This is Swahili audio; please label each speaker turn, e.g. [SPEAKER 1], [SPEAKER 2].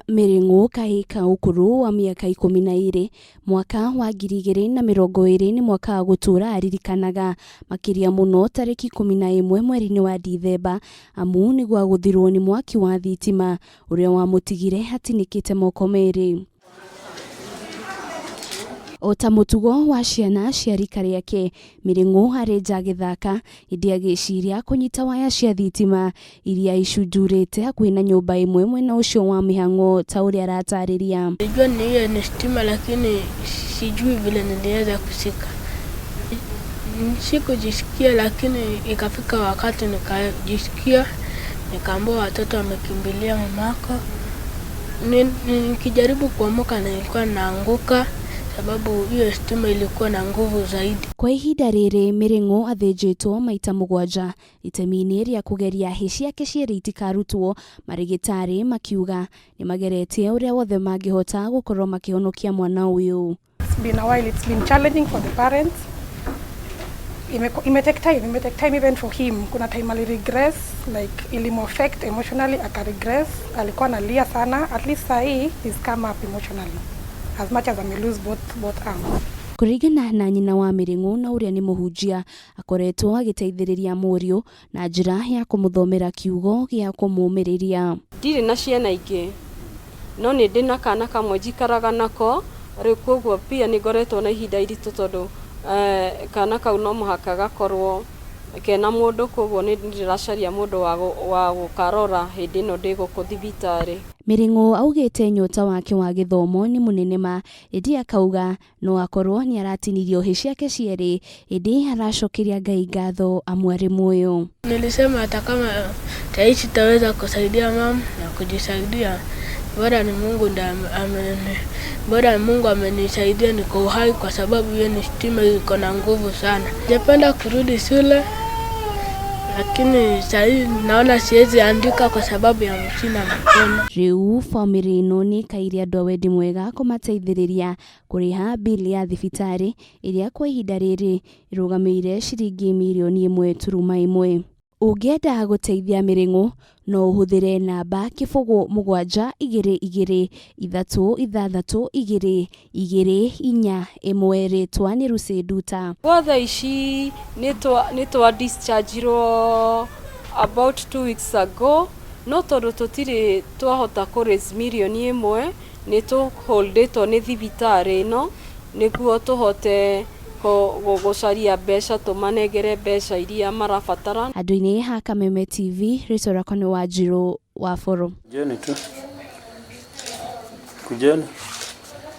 [SPEAKER 1] Miring'u Kahii ka ukuru wa miaka 12 mwaka wa 2020 ni mwaka wa gutura aririkanaga makiria muno tariki 11 mweri-ini wa Dithemba amu ni gwa guthirwo ni mwaki wa thitima uria wamutigire hatinikite moko meri. Ota mutugo wa ciana cia rika riake Miring'u arenja githaka indi agiciria kunyita waya cia thitima iria icunjurite hakuhi na nyumba imwe mwena ucio wa mihang'o ta uria aratariria.
[SPEAKER 2] Nilijua ni hiyo ni stima lakini sijui vile niliweza kushika. Sikujisikia lakini ikafika wakati nikajisikia, nikaambiwa watoto wamekimbilia mamako. Nikijaribu kuamka nilikuwa naanguka sababu hiyo stima ilikuwa na nguvu zaidi.
[SPEAKER 1] Kwa ihinda riri Miring'u athinjitwo maita 7 itemi-ini ria kugeria hii ciake cieri itikarutwo, marigitari makiuga ni mageretie uria wothe mangihota gukorwo makihonokia mwana uyu.
[SPEAKER 3] It's been a while, it's been challenging for the parents. Ime take time even for him. Kuna time ali regress, like ilimu affect emotionally, aka regress, alikuwa analia sana. At least sahi he's come up emotionally as much as I lose both arms.
[SPEAKER 1] Kuringana na nyina wa Miring'u na uria ni muhunjia akoretwo agiteithiriria muriu na njira ya kumuthomera kiugo gia kumumiriria.
[SPEAKER 4] Ndiri na ciana ingi no ni ndina kana kamwe njikaraga nako riu koguo pia ni ngoretwo na ihinda iritu tondu kana kau no muhaka gakorwo kena mundu, koguo ni ndiracaria mundu wa gukarora hindi no ndi guku thibitari.
[SPEAKER 1] Miring'u augite nyota wake wa githomo ni munene ma indi akauga no akorwo ni aratinirio hii ciake cieri indi aracokeria Ngai ngatho amwari moyo.
[SPEAKER 2] Nilisema hata kama taishi taweza kusaidia mama na kujisaidia, bora ni Mungu ndiye Mungu amenisaidia niko uhai kwa sababu hiyo ni stima iko na nguvu sana. Ningependa kurudi shule lakini sasa naona siwezi andika kwa sababu ya msina mkono.
[SPEAKER 1] Riu family ino ni kairi andu a wendi mwega kumateithiriria kuriha bili ya thibitari iria kwa ihinda riri irugamire ciringi milioni 1.1. Ungienda guteithia Miring'u no uhuthire namba 0736262224 ritwa ni Rusenduta.
[SPEAKER 4] Gotha ici nitwa discharge about 2 weeks ago, no tondu tutiri twahota ku raise milioni 1 ni tu holdetwo ni thibitari no niguo tuhote gucaria mbeca tumanengere mbeca iria marabatara.
[SPEAKER 1] Andu-ini ha Kameme TV ritwa rakwa ni Wanjiru wa Foro.
[SPEAKER 5] Kujeni tu. Kujeni.